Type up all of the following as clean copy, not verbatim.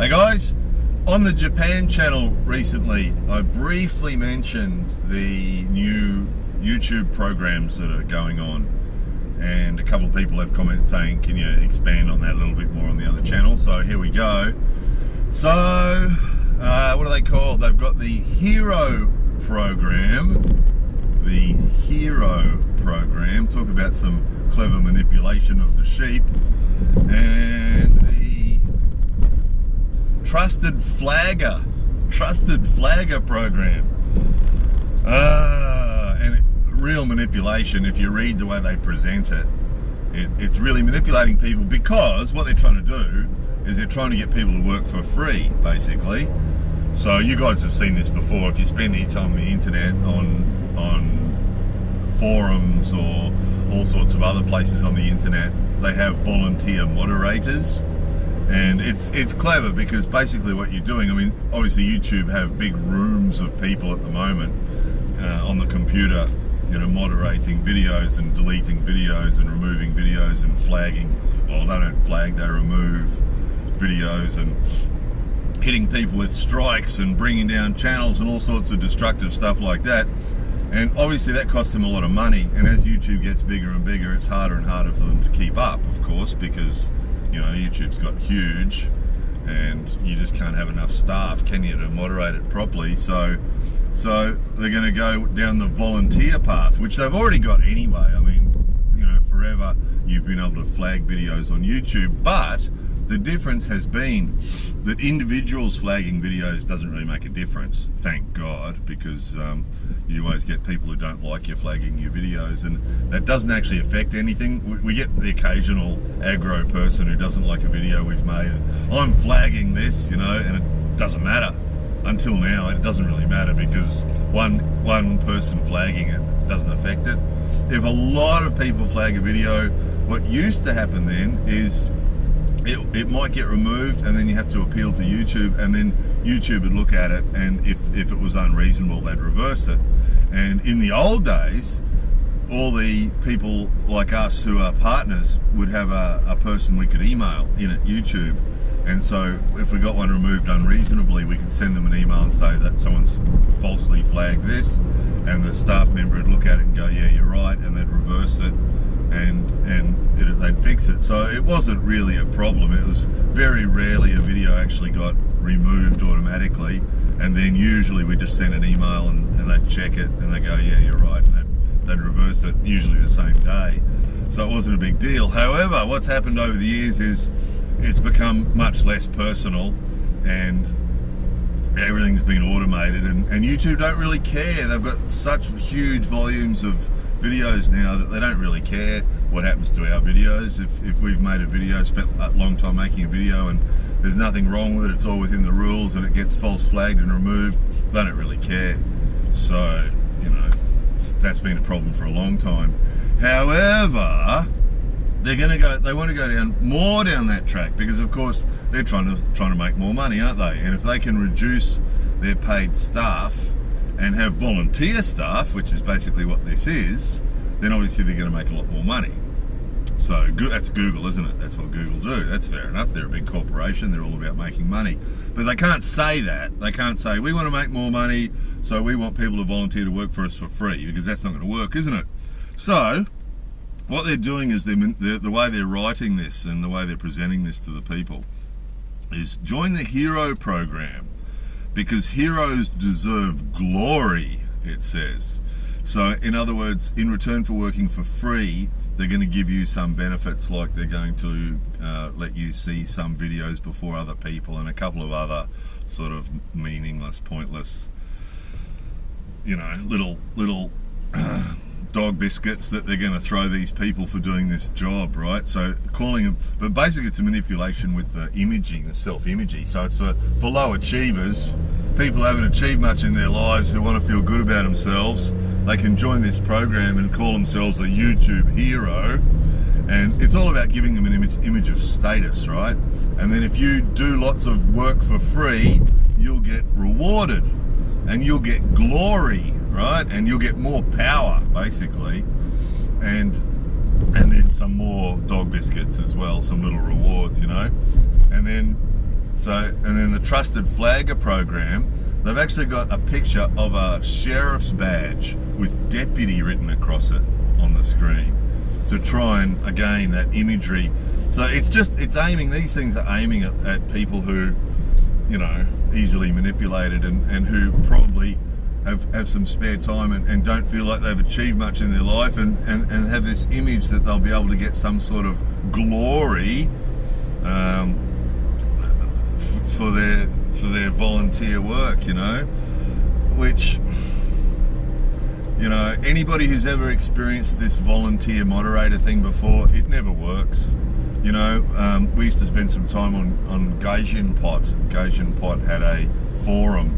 Hey guys, on the Japan channel recently, I briefly mentioned the new YouTube programs that are going on, and a couple of people have commented saying, can you expand on that a little bit more on the other channel? So here we go. So, what are they called? They've got the Hero program. The Hero program. Talk about some clever manipulation of the sheep. And the Trusted Flagger program. And real manipulation. If you read the way they present it, it's really manipulating people, because what they're trying to do is they're trying to get people to work for free, basically. So you guys have seen this before. If you spend any time on the internet, on forums or all sorts of other places on the internet, they have volunteer moderators. And it's clever, because basically what you're doing, I mean, obviously YouTube have big rooms of people at the moment on the computer, you know, moderating videos and deleting videos and removing videos and flagging. Well, they don't flag, they remove videos and hitting people with strikes and bringing down channels and all sorts of destructive stuff like that. And obviously that costs them a lot of money. And as YouTube gets bigger and bigger, it's harder and harder for them to keep up, of course, because you know, YouTube's got huge and you just can't have enough staff, can you, to moderate it properly. So they're going to go down the volunteer path, which they've already got anyway. I mean, you know, forever you've been able to flag videos on YouTube, but the difference has been that individuals flagging videos doesn't really make a difference, thank God, because you always get people who don't like you flagging your videos, and that doesn't actually affect anything. We get the occasional aggro person who doesn't like a video we've made, and I'm flagging this, you know, and it doesn't matter. Until now, it doesn't really matter, because one person flagging it doesn't affect it. If a lot of people flag a video, what used to happen then is it might get removed, and then you have to appeal to YouTube, and then YouTube would look at it, and if it was unreasonable, they'd reverse it. And in the old days, all the people like us who are partners would have a person we could email in at YouTube. And so if we got one removed unreasonably, we could send them an email and say that someone's falsely flagged this, and the staff member would look at it and go, yeah, you're right, and they'd reverse it, and they'd fix it. So it wasn't really a problem. It was very rarely a video actually got removed automatically, and then usually we just send an email and they'd check it and they go, yeah, you're right, and they'd reverse it, usually the same day. So it wasn't a big deal. However, what's happened over the years is it's become much less personal, and everything's been automated, and YouTube don't really care. They've got such huge volumes of videos now that they don't really care what happens to our videos. If we've made a video, spent a long time making a video, and there's nothing wrong with it, it's all within the rules, and it gets false flagged and removed, they don't really care. So, you know, that's been a problem for a long time. However, they want to go down that track, because of course they're trying to make more money, aren't they? And if they can reduce their paid staff and have volunteer staff, which is basically what this is, then obviously they're going to make a lot more money. So that's Google, isn't it? That's what Google do. That's fair enough. They're a big corporation. They're all about making money. But they can't say that. They can't say, we want to make more money, so we want people to volunteer to work for us for free, because that's not going to work, isn't it? So what they're doing is the way they're writing this and the way they're presenting this to the people is join the Hero program, because heroes deserve glory, it says. So in other words, in return for working for free, they're going to give you some benefits, like they're going to let you see some videos before other people, and a couple of other sort of meaningless, pointless, you know, little dog biscuits that they're going to throw these people for doing this job, right? So calling them, but basically it's a manipulation with the imaging, the self-imaging. So it's for low achievers, people who haven't achieved much in their lives, who want to feel good about themselves. They can join this program and call themselves a YouTube hero, and it's all about giving them an image of status, right? And then if you do lots of work for free, you'll get rewarded, and you'll get glory, right? And you'll get more power, basically, and then some more dog biscuits as well, some little rewards, you know. And then So, and then the Trusted Flagger program, they've actually got a picture of a sheriff's badge with deputy written across it on the screen to try and, again, that imagery. So it's aiming, these things are aiming at people who, you know, easily manipulated and who probably have some spare time and don't feel like they've achieved much in their life and have this image that they'll be able to get some sort of glory for their volunteer work, you know, which, you know, anybody who's ever experienced this volunteer moderator thing before, it never works. You know, we used to spend some time on Gaijin Pot. Gaijin Pot had a forum,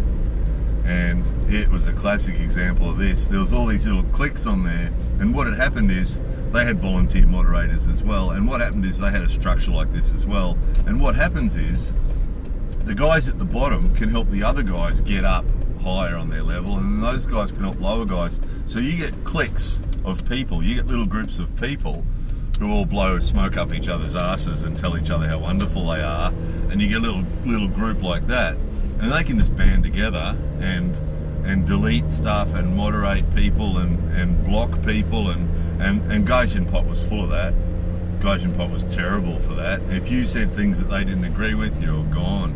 and it was a classic example of this. There was all these little cliques on there, and what had happened is they had volunteer moderators as well, and what happened is they had a structure like this as well. And what happens is the guys at the bottom can help the other guys get up higher on their level, and those guys can help lower guys. So you get cliques of people, you get little groups of people who all blow smoke up each other's asses and tell each other how wonderful they are, and you get a little group like that, and they can just band together and delete stuff and moderate people and block people and Gaijin Pot was full of that. Gaijin Pot was terrible for that. If you said things that they didn't agree with, you're gone.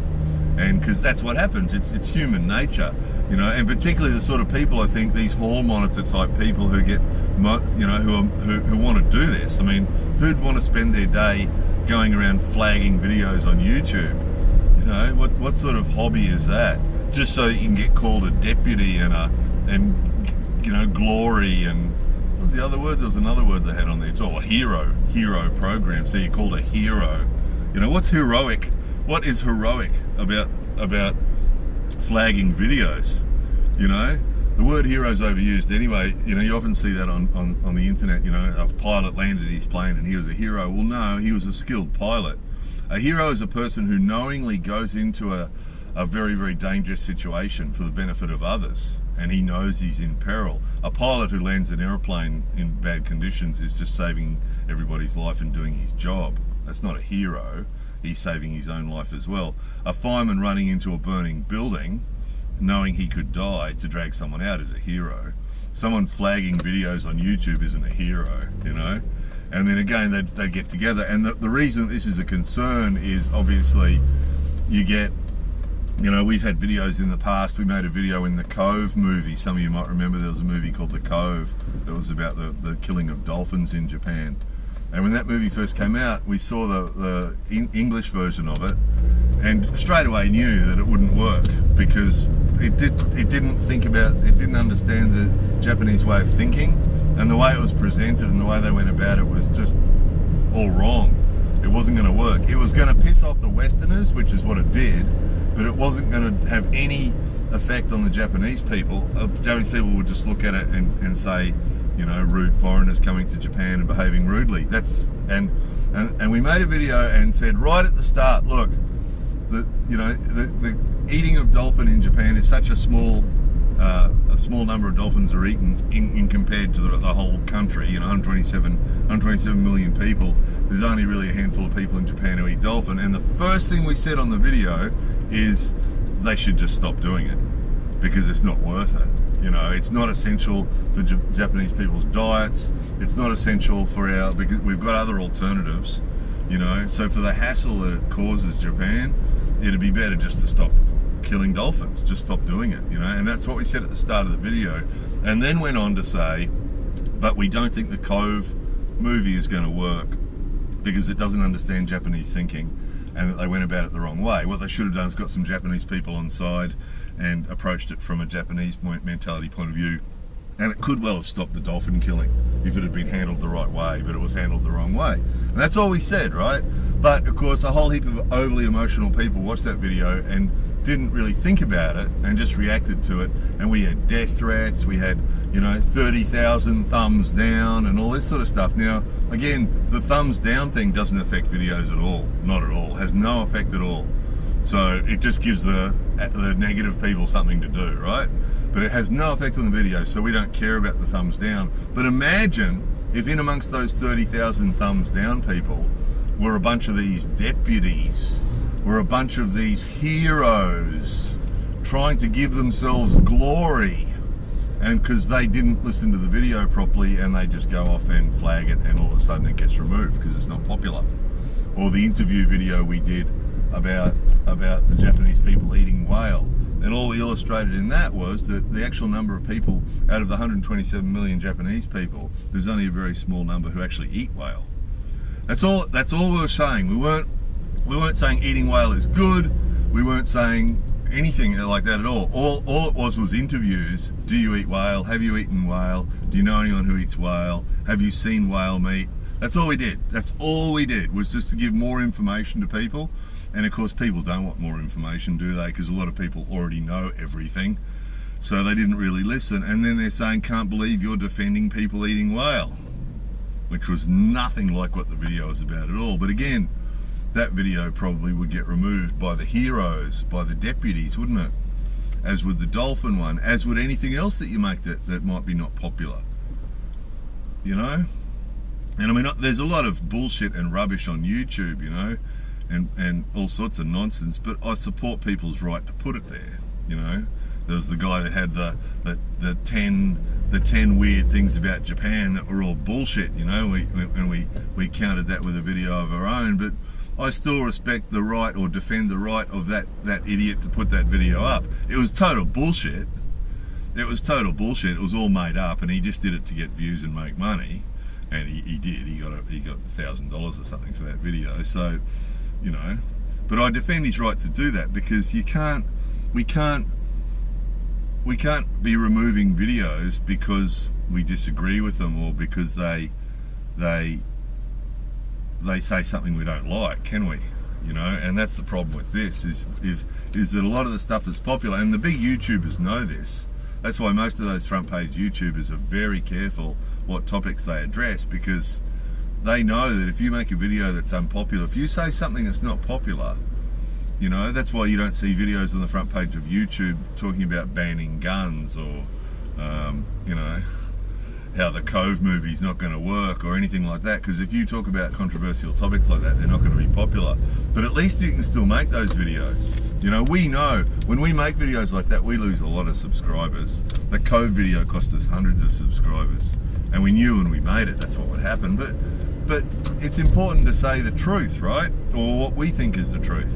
And because that's what happens, it's human nature, you know, and particularly the sort of people, I think, these hall monitor type people who get, you know, who want to do this. I mean, who'd want to spend their day going around flagging videos on YouTube? You know, what sort of hobby is that? Just so that you can get called a deputy and you know, glory and what was the other word? There was another word they had on there. It's all a hero program. So you're called a hero. You know, what's heroic? What is heroic about flagging videos? You know, the word hero is overused anyway. You know, you often see that on the internet. You know, a pilot landed his plane and he was a hero. Well, no, he was a skilled pilot. A hero is a person who knowingly goes into a very, very dangerous situation for the benefit of others, and he knows he's in peril. A pilot who lands an airplane in bad conditions is just saving everybody's life and doing his job. That's not a hero. He's saving his own life as well. A fireman running into a burning building, knowing he could die to drag someone out, is a hero. Someone flagging videos on YouTube isn't a hero, you know? And then again, they'd get together. And the reason this is a concern is obviously you get, you know, we've had videos in the past. We made a video in the Cove movie. Some of you might remember there was a movie called The Cove that was about the killing of dolphins in Japan. And when that movie first came out, we saw the English version of it, and straight away knew that it wouldn't work because it didn't understand the Japanese way of thinking, and the way it was presented and the way they went about it was just all wrong. It wasn't going to work. It was going to piss off the Westerners, which is what it did, but it wasn't going to have any effect on the Japanese people. Japanese people would just look at it and say, you know, rude foreigners coming to Japan and behaving rudely. And we made a video and said right at the start, look, the eating of dolphin in Japan is such a small number of dolphins are eaten in compared to the whole country. You know, 127 million people. There's only really a handful of people in Japan who eat dolphin. And the first thing we said on the video is they should just stop doing it because it's not worth it. You know, it's not essential for Japanese people's diets. It's not essential for because we've got other alternatives, you know. So for the hassle that it causes Japan, it'd be better just to stop killing dolphins, just stop doing it, you know. And that's what we said at the start of the video. And then went on to say, but we don't think the Cove movie is going to work because it doesn't understand Japanese thinking and that they went about it the wrong way. What they should have done is got some Japanese people on side and approached it from a Japanese mentality point of view, and it could well have stopped the dolphin killing if it had been handled the right way, but it was handled the wrong way. And that's all we said, right? But of course a whole heap of overly emotional people watched that video and didn't really think about it and just reacted to it, and we had death threats, we had, you know, 30,000 thumbs down and all this sort of stuff. Now again, the thumbs down thing doesn't affect videos at all, not at all, has no effect at all. So it just gives the negative people something to do, right? But it has no effect on the video, so we don't care about the thumbs down. But imagine if in amongst those 30,000 thumbs down people were a bunch of these deputies were a bunch of these heroes trying to give themselves glory, and because they didn't listen to the video properly, and they just go off and flag it, and all of a sudden it gets removed because it's not popular. Or the interview video we did about the Japanese people eating whale, and all we illustrated in that was that the actual number of people out of the 127 million Japanese people, there's only a very small number who actually eat whale. That's all we were saying. We weren't saying eating whale is good. We weren't saying anything like that at all. All it was interviews. Do you eat whale? Have you eaten whale? Do you know anyone who eats whale? Have you seen whale meat? That's all we did. That's all we did, was just to give more information to people. And of course people don't want more information, do they? Because a lot of people already know everything. So they didn't really listen. And then they're saying, can't believe you're defending people eating whale, which was nothing like what the video was about at all. But again, that video probably would get removed by the heroes, by the deputies, wouldn't it? As would the dolphin one, as would anything else that you make that might be not popular. You know? And I mean, there's a lot of bullshit and rubbish on YouTube, you know, and all sorts of nonsense, but I support people's right to put it there, you know? There was the guy that had the 10 weird things about Japan that were all bullshit, you know, we countered that with a video of our own, but I still respect the right, or defend the right of that idiot to put that video up. It was total bullshit. It was total bullshit. It was all made up, and he just did it to get views and make money. And he did. He got $1,000 or something for that video. So, you know, but I defend his right to do that, because we can't be removing videos because we disagree with them, or because they say something we don't like, can we? You know, and that's the problem with this, is that a lot of the stuff that's popular, and the big YouTubers know this. That's why most of those front page YouTubers are very careful what topics they address, because they know that if you make a video that's unpopular, if you say something that's not popular, you know, that's why you don't see videos on the front page of YouTube talking about banning guns, or you know, how the Cove movie's not going to work, or anything like that, because if you talk about controversial topics like that, they're not going to be popular. But at least you can still make those videos. You know, we know when we make videos like that, we lose a lot of subscribers. The Cove video cost us hundreds of subscribers, and we knew when we made it that's what would happen. But it's important to say the truth, right? Or what we think is the truth.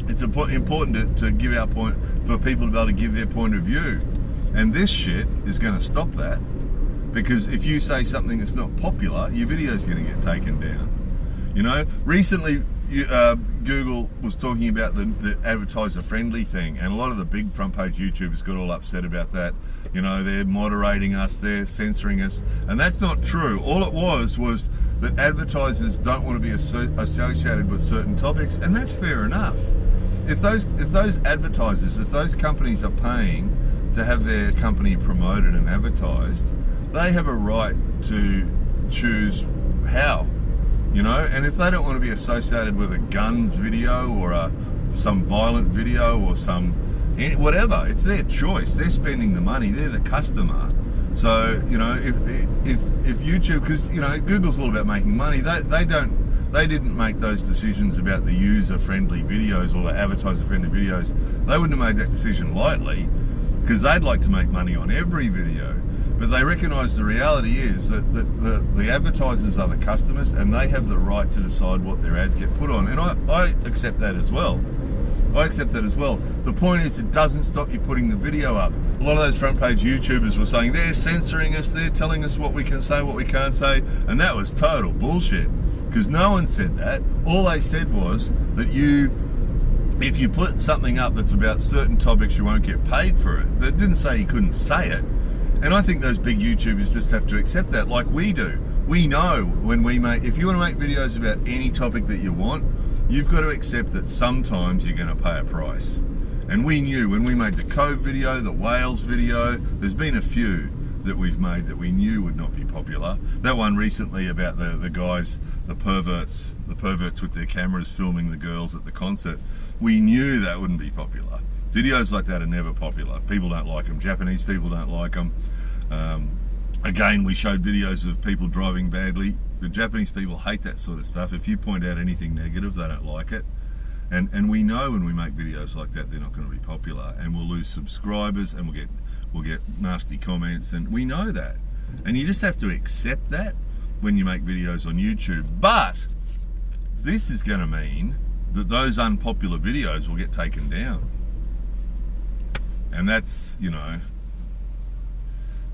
It's important to give our point, for people to be able to give their point of view. And this shit is going to stop that. Because if you say something that's not popular, your video's going to get taken down. You know, recently Google was talking about the advertiser friendly thing, and a lot of the big front page YouTubers got all upset about that. You know, they're moderating us, they're censoring us, and that's not true. All it was that advertisers don't want to be associated with certain topics, and that's fair enough. If those advertisers, if those companies are paying to have their company promoted and advertised, they have a right to choose how, you know. And if they don't want to be associated with a guns video, or some violent video, or whatever, it's their choice. They're spending the money. They're the customer. So, you know, if YouTube, because, you know, Google's all about making money. They didn't make those decisions about the user-friendly videos or the advertiser-friendly videos. They wouldn't have made that decision lightly, because they'd like to make money on every video. But they recognise the reality is that the advertisers are the customers, and they have the right to decide what their ads get put on. And I accept that as well. I accept that as well. The point is, it doesn't stop you putting the video up. A lot of those front page YouTubers were saying they're censoring us, they're telling us what we can say, what we can't say, and that was total bullshit. Because no one said that. All they said was that if you put something up that's about certain topics, you won't get paid for it. But it didn't say you couldn't say it. And I think those big YouTubers just have to accept that, like we do. We know when if you want to make videos about any topic that you want, you've got to accept that sometimes you're going to pay a price. And we knew when we made the Cove video, the whales video, there's been a few that we've made that we knew would not be popular. That one recently about the guys, the perverts with their cameras filming the girls at the concert, we knew that wouldn't be popular. Videos like that are never popular. People don't like them. Japanese people don't like them. Again, we showed videos of people driving badly. The Japanese people hate that sort of stuff. If you point out anything negative, they don't like it. And we know when we make videos like that, they're not going to be popular, and we'll lose subscribers, and we'll get nasty comments, and we know that. And you just have to accept that when you make videos on YouTube. But this is going to mean that those unpopular videos will get taken down. And that's, you know,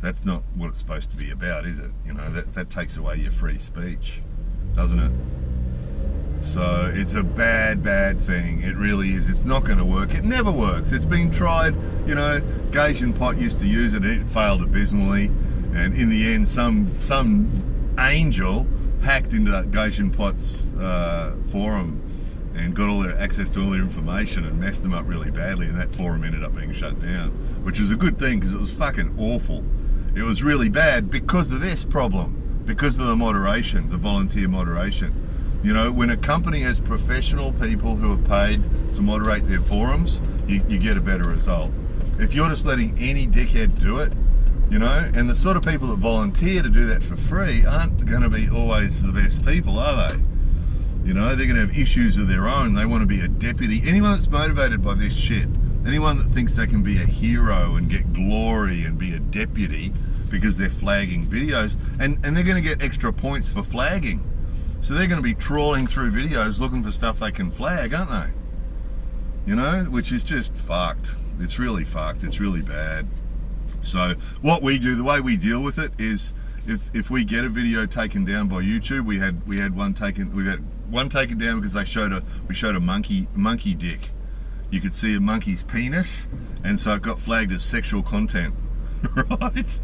that's not what it's supposed to be about, is it? You know, that takes away your free speech, doesn't it? So it's a bad, bad thing. It really is. It's not going to work. It never works. It's been tried. You know, Gage Pot used to use it. It failed abysmally. And in the end, some angel hacked into that Gage Pot's forum and got all their access to all their information and messed them up really badly. And that forum ended up being shut down, which is a good thing because it was fucking awful. It was really bad because of this problem, because of the moderation, the volunteer moderation. You know, when a company has professional people who are paid to moderate their forums, you get a better result. If you're just letting any dickhead do it, you know, and the sort of people that volunteer to do that for free aren't going to be always the best people, are they? You know, they're going to have issues of their own. They want to be a deputy. Anyone that's motivated by this shit, anyone that thinks they can be a hero and get glory and be a deputy because they're flagging videos, and they're going to get extra points for flagging. So they're going to be trawling through videos looking for stuff they can flag, aren't they? You know, which is just fucked. It's really fucked. It's really bad. So what we do, the way we deal with it is, if we get a video taken down by YouTube, we had one taken down because we showed a monkey dick. You could see a monkey's penis, and so it got flagged as sexual content, right?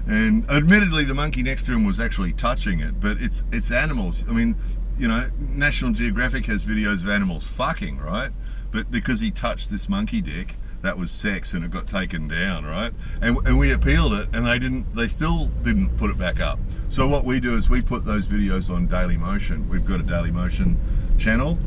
And admittedly, the monkey next to him was actually touching it, but it's animals. I mean, you know, National Geographic has videos of animals fucking, right? But because he touched this monkey dick, that was sex, and it got taken down, right? And we appealed it, and they still didn't put it back up. So what we do is we put those videos on Dailymotion. We've got a Dailymotion channel,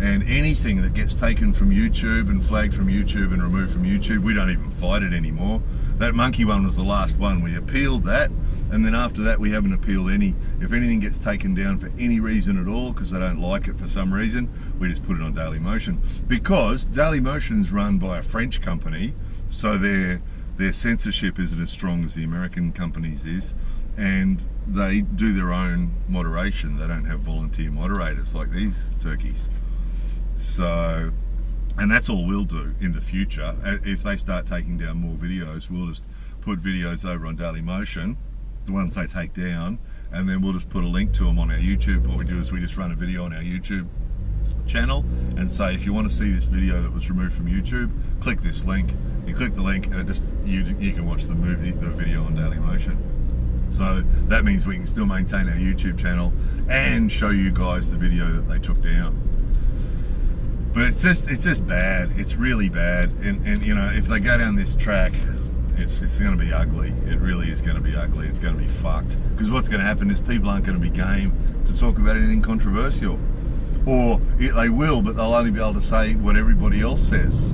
and anything that gets taken from YouTube and flagged from YouTube and removed from YouTube, we don't even fight it anymore. That monkey one was the last one. We appealed that, and then after that we haven't appealed any. If anything gets taken down for any reason at all, because they don't like it for some reason, we just put it on Dailymotion. Because Dailymotion's run by a French company, so their censorship isn't as strong as the American companies is, and they do their own moderation. They don't have volunteer moderators like these turkeys. So, and that's all we'll do in the future. If they start taking down more videos, we'll just put videos over on Dailymotion, the ones they take down, and then we'll just put a link to them on our YouTube. What we do is we just run a video on our YouTube channel and say, if you want to see this video that was removed from YouTube, click this link. You click the link, and it just you can watch the video on Dailymotion. So that means we can still maintain our YouTube channel and show you guys the video that they took down. But it's just bad. It's really bad. And you know, if they go down this track, it's going to be ugly. It really is going to be ugly. It's going to be fucked. Because what's going to happen is people aren't going to be game to talk about anything controversial. Or they will, but they'll only be able to say what everybody else says,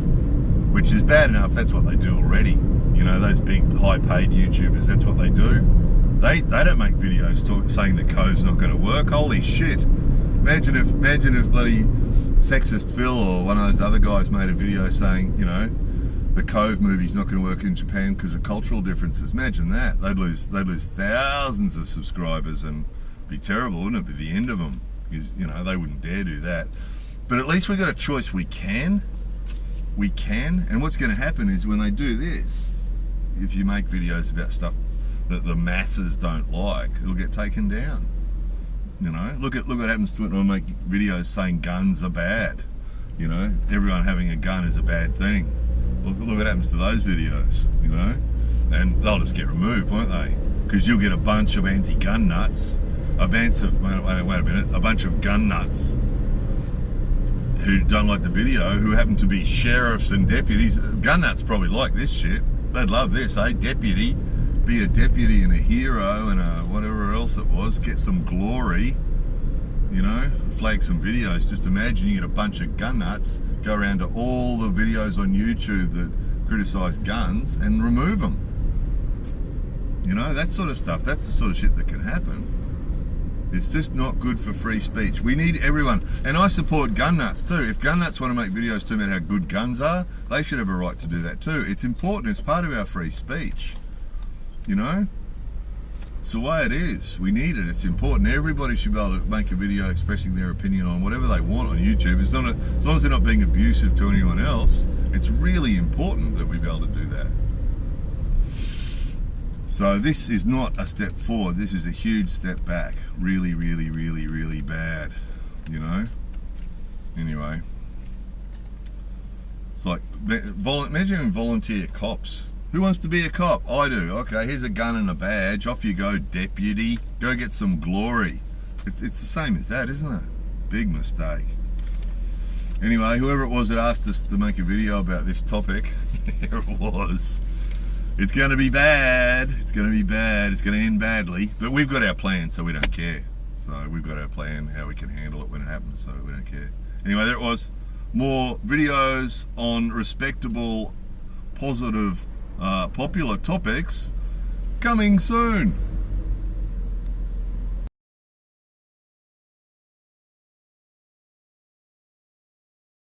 which is bad enough. That's what they do already. You know, those big high-paid YouTubers, that's what they do. They don't make videos saying that Cove's not going to work. Holy shit. Imagine if bloody Sexist Phil or one of those other guys made a video saying, you know, the Cove movie's not going to work in Japan because of cultural differences. Imagine that. They'd lose thousands of subscribers, and it'd be terrible, wouldn't it? It'd be the end of them. Because, you know, they wouldn't dare do that. But at least we got a choice. We can. And what's going to happen is when they do this, if you make videos about stuff that the masses don't like, it'll get taken down. You know, look what happens to it when I make videos saying guns are bad. You know, everyone having a gun is a bad thing. Look what happens to those videos, you know, and they'll just get removed, won't they? Because you'll get a bunch of anti-gun nuts, a bunch of gun nuts who don't like the video, who happen to be sheriffs and deputies. Gun nuts probably like this shit. They'd love this, eh? Deputy. Be a deputy and a hero and a whatever else it was, get some glory, you know, flag some videos. Just imagine you get a bunch of gun nuts, go around to all the videos on YouTube that criticize guns and remove them. You know, that sort of stuff, that's the sort of shit that can happen. It's just not good for free speech. We need everyone. And I support gun nuts too. If gun nuts want to make videos too about how good guns are, they should have a right to do that too. It's important. It's part of our free speech. You know? It's the way it is. We need it. It's important. Everybody should be able to make a video expressing their opinion on whatever they want on YouTube. As long as they're not being abusive to anyone else, it's really important that we be able to do that. So this is not a step forward, this is a huge step back. Really, really, really, really bad, you know? Anyway. It's like, imagine volunteer cops. Who wants to be a cop? I do. Okay, here's a gun and a badge. Off you go, deputy. Go get some glory. It's the same as that, isn't it? Big mistake. Anyway, whoever it was that asked us to make a video about this topic, here it was. It's going to be bad. It's going to be bad. It's going to end badly. But we've got our plan, so we don't care. So we've got our plan, how we can handle it when it happens, so we don't care. Anyway, there it was. More videos on respectable, positive, popular topics coming soon.